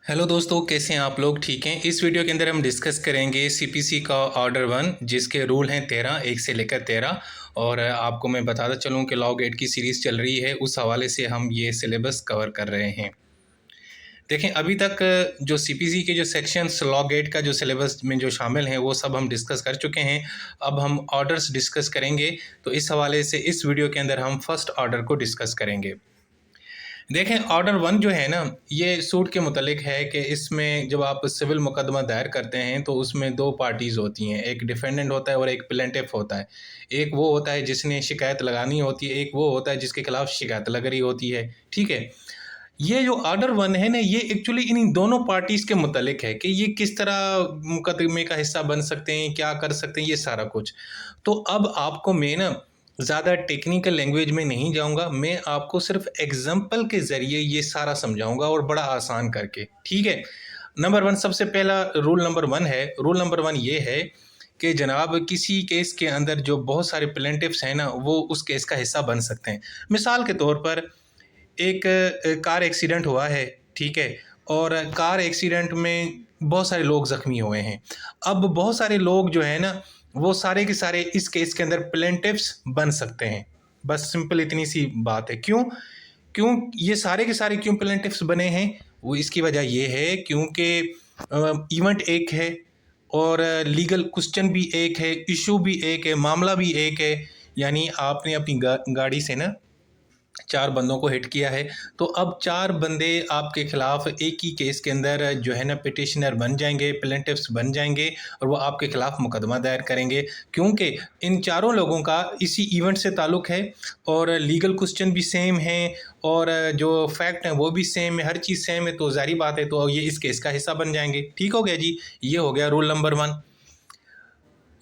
Hello दोस्तों, कैसे हैं आप लोग? ठीक हैं। इस वीडियो के अंदर हम डिस्कस करेंगे सीपीसी का ऑर्डर 1, जिसके रूल हैं 13, 1 से लेकर 13। और आपको मैं बताता चलूं कि लॉ गेट की सीरीज़ चल रही है, उस हवाले से हम ये सिलेबस कवर कर रहे हैं। देखें, अभी तक जो सीपीसी के जो सेक्शंस लॉ गेट का जो सिलेबस में जो शामिल हैं वो सब हम डिस्कस कर चुके हैं। अब हम ऑर्डर्स डिस्कस करेंगे, तो इस हवाले से इस वीडियो के अंदर हम फर्स्ट ऑर्डर को डिस्कस करेंगे। देखें, ऑर्डर 1 जो है ना, ये सूट के मुतल्लिक है कि इसमें जब आप सिविल मुकदमा दायर करते हैं तो उसमें दो पार्टीज़ होती हैं, एक डिफेंडेंट होता है और एक प्लेंटिफ होता है। एक वो होता है जिसने शिकायत लगानी होती है, एक वो होता है जिसके खिलाफ शिकायत लग रही होती है। ठीक है। ये जो ऑर्डर 1 है ना, ये एक्चुअली इन दोनों पार्टीज़ के मुतल्लिक है कि ये किस तरह मुकदमे का हिस्सा बन सकते हैं, क्या कर सकते हैं, ये सारा कुछ। तो अब आपको मैं ना ज़्यादा टेक्निकल लैंग्वेज में नहीं जाऊँगा, मैं आपको सिर्फ एग्ज़ाम्पल के ज़रिए ये सारा समझाऊँगा और बड़ा आसान करके, ठीक है? नंबर 1, सबसे पहला रूल नंबर 1 है, रूल नंबर 1 ये है कि जनाब किसी केस के अंदर जो बहुत सारे प्लेंटिफ्स हैं ना, वो उस केस का हिस्सा बन सकते हैं। मिसाल के तौर पर एक कार एक्सीडेंट हुआ है, ठीक है? और कार एक्सीडेंट में बहुत सारे लोग ज़ख्मी हुए हैं। अब बहुत सारे लोग जो है ना, वो सारे के सारे इस केस के अंदर प्लेंटिफ्स बन सकते हैं। बस सिंपल इतनी सी बात है। क्यों? क्यों ये सारे के सारे क्यों प्लेंटिफ्स बने हैं? वो इसकी वजह ये है क्योंकि इवेंट एक है और लीगल क्वेश्चन भी एक है, इश्यू भी एक है, मामला भी एक है। यानी आपने अपनी गाड़ी से ना 4 बंदों को हिट किया है, तो अब 4 बंदे आपके खिलाफ एक ही केस के अंदर जो है ना पिटिशनर बन जाएंगे, प्लेंटिफ्स बन जाएंगे और वो आपके खिलाफ मुकदमा दायर करेंगे, क्योंकि इन चारों लोगों का इसी इवेंट से ताल्लुक़ है और लीगल क्वेश्चन भी सेम है और जो फैक्ट हैं वो भी सेम है, हर चीज़ सेम है, तो ज़ाहिर बात है तो ये इस केस का हिस्सा बन जाएंगे। ठीक हो गया जी, ये हो गया रूल नंबर 1।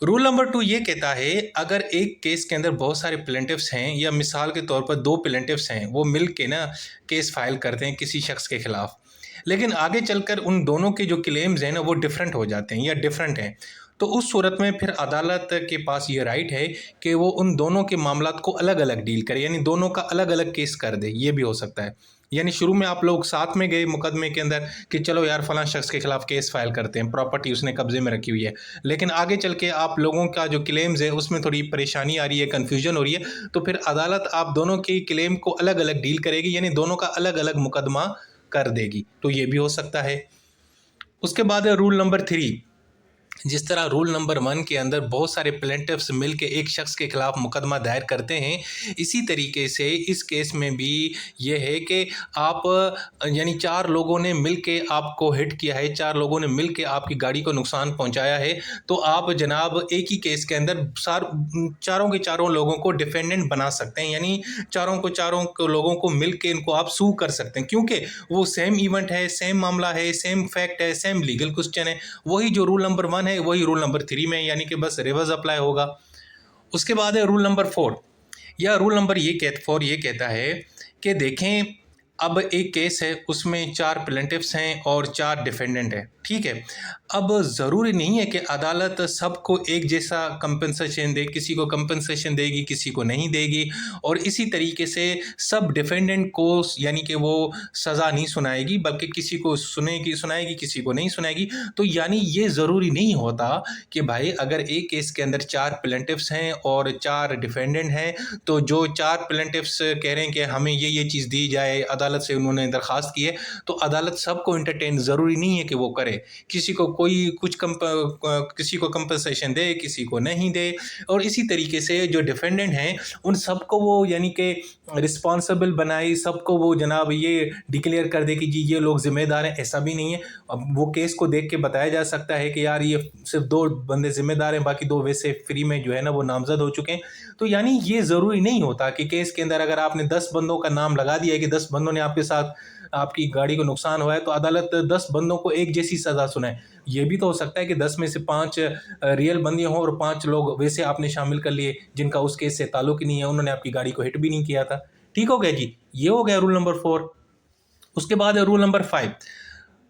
रूल नंबर 2 ये कहता है, अगर एक केस के अंदर बहुत सारे प्लेंटिफ्स हैं या मिसाल के तौर पर 2 प्लेंटिफ्स हैं, वो मिल के ना केस फाइल करते हैं किसी शख्स के खिलाफ, लेकिन आगे चलकर उन दोनों के जो क्लेम्स हैं ना वो डिफरेंट हो जाते हैं या डिफरेंट हैं, तो उस सूरत में फिर अदालत के पास ये राइट है कि वो उन दोनों के मामलात को अलग अलग डील करे, यानी दोनों का अलग अलग केस कर दे। ये भी हो सकता है, यानी शुरू में आप लोग साथ में गए मुकदमे के अंदर कि चलो यार फलां शख्स के खिलाफ केस फाइल करते हैं, प्रॉपर्टी उसने कब्जे में रखी हुई है, लेकिन आगे चल के आप लोगों का जो क्लेम्स है उसमें थोड़ी परेशानी आ रही है, कन्फ्यूजन हो रही है, तो फिर अदालत आप दोनों के क्लेम को अलग अलग डील करेगी, यानी दोनों का अलग अलग मुकदमा कर देगी। तो ये भी हो सकता है। उसके बाद है रूल नंबर 3। जिस तरह रूल नंबर 1 के अंदर बहुत सारे प्लेंटिफ्स मिल के एक शख्स के खिलाफ मुकदमा दायर करते हैं, इसी तरीके से इस केस में भी ये है कि आप यानी 4 लोगों ने मिल के आपको हिट किया है, 4 लोगों ने मिल के आपकी गाड़ी को नुकसान पहुंचाया है, तो आप जनाब एक ही केस के अंदर चारों के चारों लोगों को डिफेंडेंट बना सकते हैं, यानी चारों को लोगों को मिल के इनको आप सू कर सकते हैं, क्योंकि वो सेम इवेंट है, सेम मामला है, सेम फैक्ट है, सेम लीगल क्वेश्चन है। वही जो रूल नंबर 1 है वही रूल नंबर 3 में, यानी कि बस रिवर्स अप्लाई होगा। उसके बाद है रूल नंबर 4। या रूल नंबर 4 ये कहता है कि देखें, अब एक केस है उसमें 4 प्लेंटिफ्स हैं और 4 डिफेंडेंट हैं, ठीक है? अब ज़रूरी नहीं है कि अदालत सबको एक जैसा कंपनसेशन दे, किसी को कंपनसेशन देगी, किसी को नहीं देगी, और इसी तरीके से सब डिफेंडेंट को यानी कि वो सज़ा नहीं सुनाएगी, बल्कि किसी को सुनाएगी, किसी को नहीं सुनाएगी। तो यानी ये ज़रूरी नहीं होता कि भाई अगर एक केस के अंदर 4 प्लेंटिफ्स हैं और 4 डिफेंडेंट हैं, तो जो 4 प्लेंटिफ्स कह रहे हैं कि हमें ये चीज़ दी जाए, अदालत से उन्होंने दरख्वास्त की है, तो अदालत सबको एंटरटेन ज़रूरी नहीं है कि वो करे। किसी को कोई किसी को कंपनसेशन दे, किसी को नहीं दे, और इसी तरीके से जो डिफेंडेंट हैं उन सबको वो यानी कि रिस्पॉन्सिबल बनाए, सबको वो जनाब ये डिक्लेयर कर दे कि जी ये लोग ज़िम्मेदार हैं, ऐसा भी नहीं है। अब वो केस को देख के बताया जा सकता है कि यार ये सिर्फ 2 बंदे ज़िम्मेदार हैं, बाकी 2 वैसे फ्री में जो है ना वो नामज़द हो चुके हैं। तो यानी ये ज़रूरी नहीं होता कि केस के अंदर अगर आपने 10 बंदों का नाम लगा दिया है कि 10 बंदों ने आपके साथ आपकी गाड़ी को नुकसान हुआ है, तो अदालत 10 बंदों को एक जैसी सज़ा सुनाए। ये भी तो हो सकता है कि 10 में से 5 रियल बंदे हों और 5 लोग वैसे आपने शामिल कर लिए जिनका उस केस से ताल्लुक ही नहीं है, उन्होंने आपकी गाड़ी को हिट भी नहीं किया था। ठीक हो गया जी, ये हो गया रूल नंबर 4। उसके बाद है रूल नंबर 5।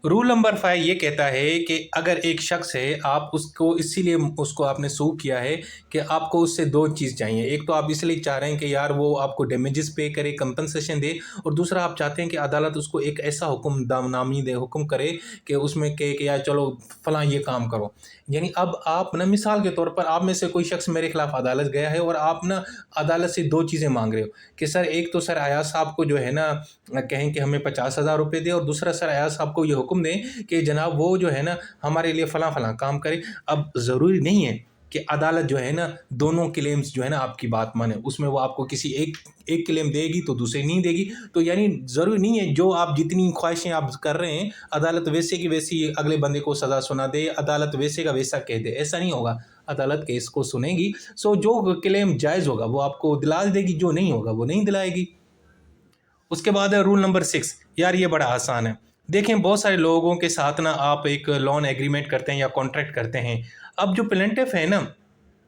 रूल नंबर 5 ये कहता है कि अगर एक शख्स है, आप उसको इसीलिए उसको आपने सू किया है कि आपको उससे दो चीज़ चाहिए। एक तो आप इसलिए चाह रहे हैं कि यार वो आपको डैमेजेस पे करे, कंपनसेशन दे, और दूसरा आप चाहते हैं कि अदालत उसको एक ऐसा हुक्म दामनामी दे, हुक्म करे कि उसमें कहे कि यार चलो फलां ये काम करो। यानी अब आप ना, मिसाल के तौर पर आप में से कोई शख्स मेरे खिलाफ अदालत गया है और आप ना अदालत से दो चीज़ें मांग रहे हो कि सर एक तो सर अयाज साहब को जो है ना कहें कि हमें 50,000 रुपये दे, और दूसरा सर अयाज साहब को ये हुक्म दें कि जनाब वो जो है ना हमारे लिए फ़लाँ फ़लाँ काम करे। अब ज़रूरी नहीं है कि अदालत जो है ना दोनों क्लेम्स जो है ना आपकी बात माने, उसमें वो आपको किसी एक एक क्लेम देगी तो दूसरे नहीं देगी। तो यानी ज़रूरी नहीं है जो आप जितनी ख्वाहिशें आप कर रहे हैं अदालत वैसे की वैसी अगले बंदे को सज़ा सुना दे, अदालत वैसे का वैसा कह दे, ऐसा नहीं होगा। अदालत केस को सुनेगी, सो जो क्लेम जायज़ होगा वो आपको दिला देगी, जो नहीं होगा वो नहीं दिलाएगी। उसके बाद है रूल नंबर 6। यार ये बड़ा आसान है। देखें बहुत सारे लोगों के साथ ना आप एक लोन एग्रीमेंट करते हैं या कॉन्ट्रैक्ट करते हैं। अब जो प्लेंटिफ है ना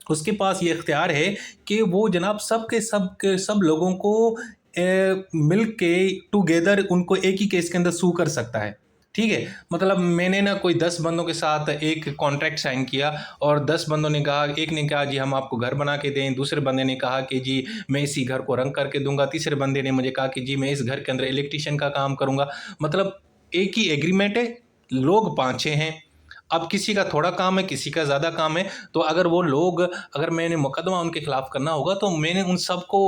उसके पास ये इख्तियार है कि वो जनाब सब लोगों को मिल के टुगेदर उनको एक ही केस के अंदर सू कर सकता है। ठीक है, मतलब मैंने ना कोई 10 बंदों के साथ एक कॉन्ट्रैक्ट साइन किया और 10 बंदों ने कहा, एक ने कहा जी हम आपको घर बना के दें, दूसरे बंदे ने कहा कि जी मैं इसी घर को रंग करके दूंगा, तीसरे बंदे ने मुझे कहा कि जी मैं इस घर के अंदर इलेक्ट्रिशियन का काम करूंगा। मतलब एक ही एग्रीमेंट है, लोग 5-6 हैं। अब किसी का थोड़ा काम है, किसी का ज़्यादा काम है, तो अगर वो लोग, अगर मैंने मुकदमा उनके खिलाफ करना होगा तो मैंने उन सबको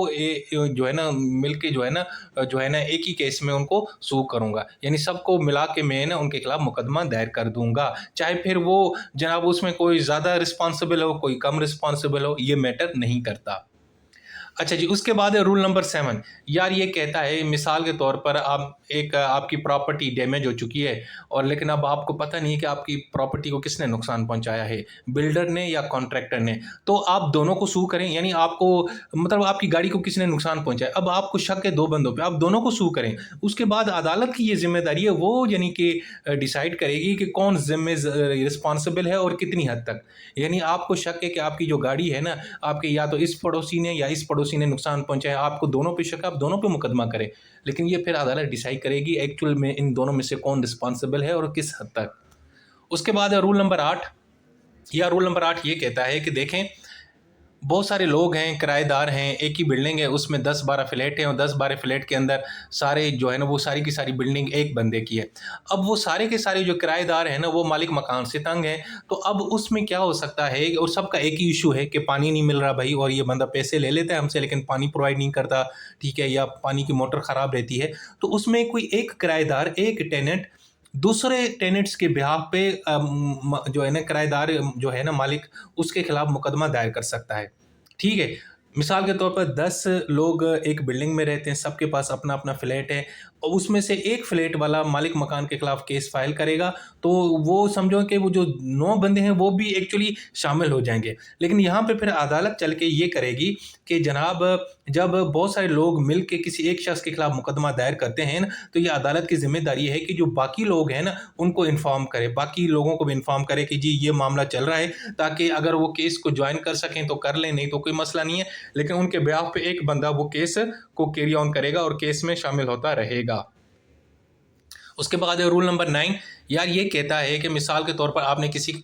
जो है ना मिल के जो है ना एक ही केस में उनको सू करूँगा। यानी सबको मिला के मैं ना उनके खिलाफ मुकदमा दायर कर दूँगा। चाहे फिर वो जनाब उसमें कोई ज़्यादा रिस्पॉन्सिबल हो, कोई कम रिस्पॉन्सिबल हो, ये मैटर नहीं करता। अच्छा जी, उसके बाद है रूल नंबर 7। यार ये कहता है मिसाल के तौर पर आपकी प्रॉपर्टी डैमेज हो चुकी है, और लेकिन अब आपको पता नहीं है कि आपकी प्रॉपर्टी को किसने नुकसान पहुंचाया है, बिल्डर ने या कॉन्ट्रैक्टर ने। तो आप दोनों को सू करें, यानी आपको मतलब आपकी गाड़ी को किसने नुकसान पहुंचाया, अब आपको शक है दो बंदों पे, आप दोनों को सू करें। उसके बाद अदालत की ये जिम्मेदारी है, वो यानी कि डिसाइड करेगी कि कौन जिम्मे रिस्पॉन्सिबल है और कितनी हद तक। यानी आपको शक है कि आपकी जो गाड़ी है ना, आपके या तो इस पड़ोसी ने या इस पड़ोसी ने नुकसान पहुंचाया, आपको दोनों पे शक है, आप दोनों पे मुकदमा करें। लेकिन ये फिर अदालत डिसाइड करेगी एक्चुअल में इन दोनों में से कौन रिस्पॉन्सिबल है और किस हद तक। उसके बाद है रूल नंबर 8। या रूल नंबर 8 ये कहता है कि देखें बहुत सारे लोग हैं, किराएदार हैं, एक ही बिल्डिंग है, उसमें 10-12 फ्लैट हैं और 10-12 फ्लैट के अंदर सारे जो है ना वो सारी की सारी बिल्डिंग एक बंदे की है। अब वो सारे के सारे जो किराएदार हैं ना वो मालिक मकान से तंग हैं। तो अब उसमें क्या हो सकता है, और सबका एक ही इशू है कि पानी नहीं मिल रहा भाई, और ये बंदा पैसे ले लेता है हमसे लेकिन पानी प्रोवाइड नहीं करता, ठीक है, या पानी की मोटर ख़राब रहती है। तो उसमें कोई एक किराएदार, एक टेनेंट दूसरे टेनेंट्स के बिहाफ पे जो है ना किराएदार जो है ना मालिक, उसके खिलाफ मुकदमा दायर कर सकता है। ठीक है, मिसाल के तौर पर 10 लोग एक बिल्डिंग में रहते हैं, सबके पास अपना अपना फ्लैट है, और उसमें से एक फ्लैट वाला मालिक मकान के खिलाफ केस फाइल करेगा, तो वो समझो कि वो जो 9 बंदे हैं वो भी एक्चुअली शामिल हो जाएंगे। लेकिन यहाँ पे फिर अदालत चल के ये करेगी कि जनाब जब बहुत सारे लोग मिल के किसी एक शख्स के खिलाफ मुकदमा दायर करते हैं ना, तो ये अदालत की जिम्मेदारी है कि जो बाकी लोग हैं ना उनको इन्फॉर्म करे, बाकी लोगों को भी इन्फॉर्म करे कि जी ये मामला चल रहा है, ताकि अगर वो केस को ज्वाइन कर सकें तो कर लें, नहीं तो कोई मसला नहीं है। लेकिन उनके बिहाफ पे एक बंदा वो केस को कैरी ऑन करेगा और केस में शामिल होता रहेगा। उसके बाद है रूल नंबर 9। यार ये कहता है कि मिसाल के तौर पर आपने किसी के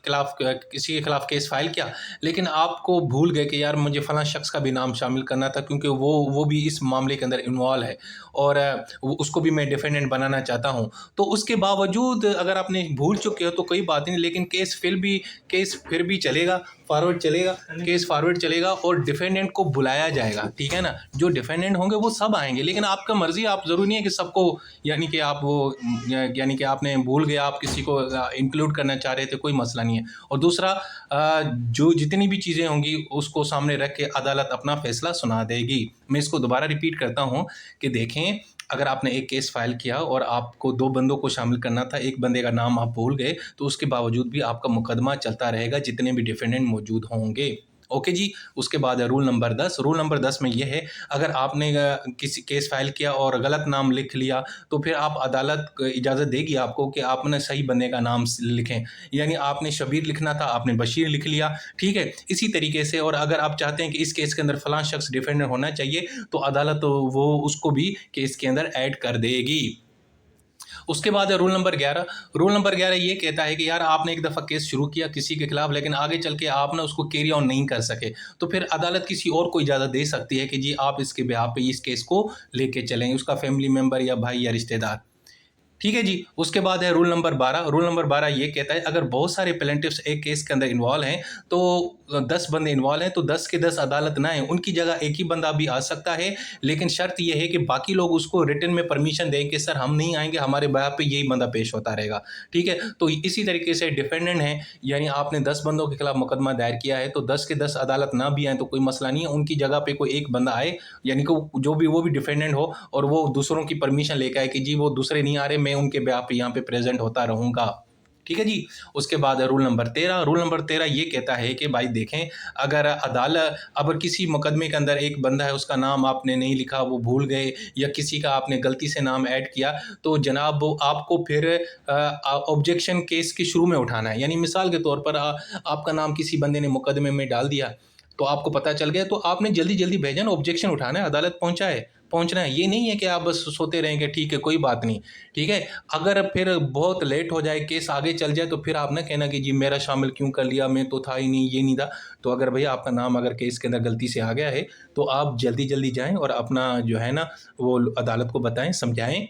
खिलाफ केस फाइल किया, लेकिन आपको भूल गए कि यार मुझे फ़लाँ शख्स का भी नाम शामिल करना था, क्योंकि वो भी इस मामले के अंदर इन्वॉल्व है, और उसको भी मैं डिफेंडेंट बनाना चाहता हूँ। तो उसके बावजूद अगर आपने भूल चुके हो तो कोई बात नहीं, लेकिन केस फिर भी चलेगा, फॉरवर्ड चलेगा, केस फॉरवर्ड चलेगा और डिफेंडेंट को बुलाया जाएगा। ठीक है ना, जो डिफेंडेंट होंगे वो सब आएंगे, लेकिन आपका मर्जी, आप ज़रूरी नहीं है कि सबको, यानी कि आप वो यानी कि आपने भूल गया, आप किसी को इंक्लूड करना चाह रहे थे, कोई मसला नहीं है। और दूसरा जो जितनी भी चीज़ें होंगी उसको सामने रख के अदालत अपना फैसला सुना देगी। मैं इसको दोबारा रिपीट करता हूँ कि देखें, अगर आपने एक केस फाइल किया और आपको 2 बंदों को शामिल करना था, एक बंदे का नाम आप भूल गए, तो उसके बावजूद भी आपका मुकदमा चलता रहेगा जितने भी डिफेंडेंट मौजूद होंगे। ओके जी। उसके बाद है रूल नंबर 10। रूल नंबर 10 में ये है, अगर आपने किसी केस फाइल किया और गलत नाम लिख लिया, तो फिर आप अदालत इजाज़त देगी आपको कि आपने सही बंदे का नाम लिखें। यानी आपने शबीर लिखना था, आपने बशीर लिख लिया, ठीक है। इसी तरीके से, और अगर आप चाहते हैं कि इस केस के अंदर फ़लाँ शख्स डिफेंडेंट होना चाहिए, तो अदालत वो उसको भी केस के अंदर ऐड कर देगी। उसके बाद है रूल नंबर 11। रूल नंबर 11 ये कहता है कि यार आपने एक दफ़ा केस शुरू किया किसी के खिलाफ, लेकिन आगे चल के आप ना उसको कैरी ऑन नहीं कर सके, तो फिर अदालत किसी और को इजाज़त दे सकती है कि जी आप इसके बिहाफ पे इस केस को लेके चलें, उसका फैमिली मेम्बर या भाई या रिश्तेदार। ठीक है जी। उसके बाद है रूल नंबर 12। रूल नंबर 12 ये कहता है अगर बहुत सारे प्लेंटिफ्स एक केस के अंदर इन्वॉल्व हैं, तो 10 बंदे इन्वॉल्व हैं, तो 10 के 10 अदालत ना है, उनकी जगह एक ही बंदा भी आ सकता है, लेकिन शर्त ये है कि बाकी लोग उसको रिटन में परमिशन दें कि सर हम नहीं आएंगे, हमारे बिहाफ पे यही बंदा पेश होता रहेगा। ठीक है, तो इसी तरीके से डिफेंडेंट है, यानी आपने 10 बंदों के खिलाफ मुकदमा दायर किया है, तो 10 के 10 अदालत ना भी आए तो कोई मसला नहीं है, उनकी जगह पे कोई एक बंदा आए, यानी कि जो भी वो भी डिफेंडेंट हो और वो दूसरों की परमिशन लेकर आए कि जी वो दूसरे नहीं आ रहे, मैं उनके बिहाफ पे यहाँ पे प्रेजेंट होता रहूँगा। ठीक है जी। उसके बाद है रूल नंबर 13। रूल नंबर 13 ये कहता है कि भाई देखें, अगर अदालत अगर किसी मुकदमे के अंदर एक बंदा है उसका नाम आपने नहीं लिखा, वो भूल गए, या किसी का आपने गलती से नाम ऐड किया, तो जनाब वो आपको फिर ऑब्जेक्शन केस के शुरू में उठाना है। यानी मिसाल के तौर पर आपका नाम किसी बंदे ने मुकदमे में डाल दिया, तो आपको पता चल गया, तो आपने जल्दी जल्दी भेजा ना, ऑब्जेक्शन उठाना है, अदालत पहुंचना है। ये नहीं है कि आप बस सोते रहेंगे ठीक है कोई बात नहीं। ठीक है, अगर फिर बहुत लेट हो जाए, केस आगे चल जाए, तो फिर आप ना कहना कि जी मेरा शामिल क्यों कर लिया, मैं तो था ही नहीं, ये नहीं था। तो अगर भैया आपका नाम अगर केस के अंदर गलती से आ गया है, तो आप जल्दी जल्दी जाएं और अपना जो है ना वो अदालत को बताएं, समझाएं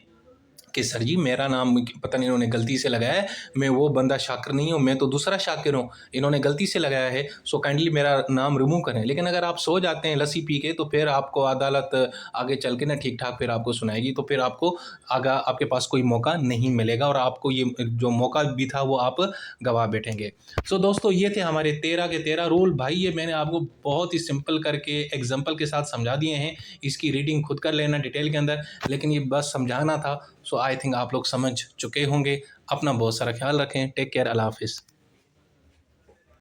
कि सर जी मेरा नाम पता नहीं इन्होंने गलती से लगाया है, मैं वो बंदा शाकिर नहीं हूँ, मैं तो दूसरा शाकिर हूँ, इन्होंने गलती से लगाया है, सो काइंडली मेरा नाम रिमूव करें। लेकिन अगर आप सो जाते हैं लस्सी पी के, तो फिर आपको अदालत आगे चल के ना ठीक ठाक फिर आपको सुनाएगी, तो फिर आपको आगा आपके पास कोई मौका नहीं मिलेगा और आपको ये जो मौका भी था वो आप गवा बैठेंगे। सो दोस्तों ये थे हमारे 13 के 13 रूल। भाई ये मैंने आपको बहुत ही सिंपल करके एग्जाम्पल के साथ समझा दिए हैं, इसकी रीडिंग खुद कर लेना डिटेल के अंदर, लेकिन ये बस समझाना था। सो आई थिंक आप लोग समझ चुके होंगे। अपना बहुत सारा ख्याल रखें। Take care. अल्लाह हाफिज़।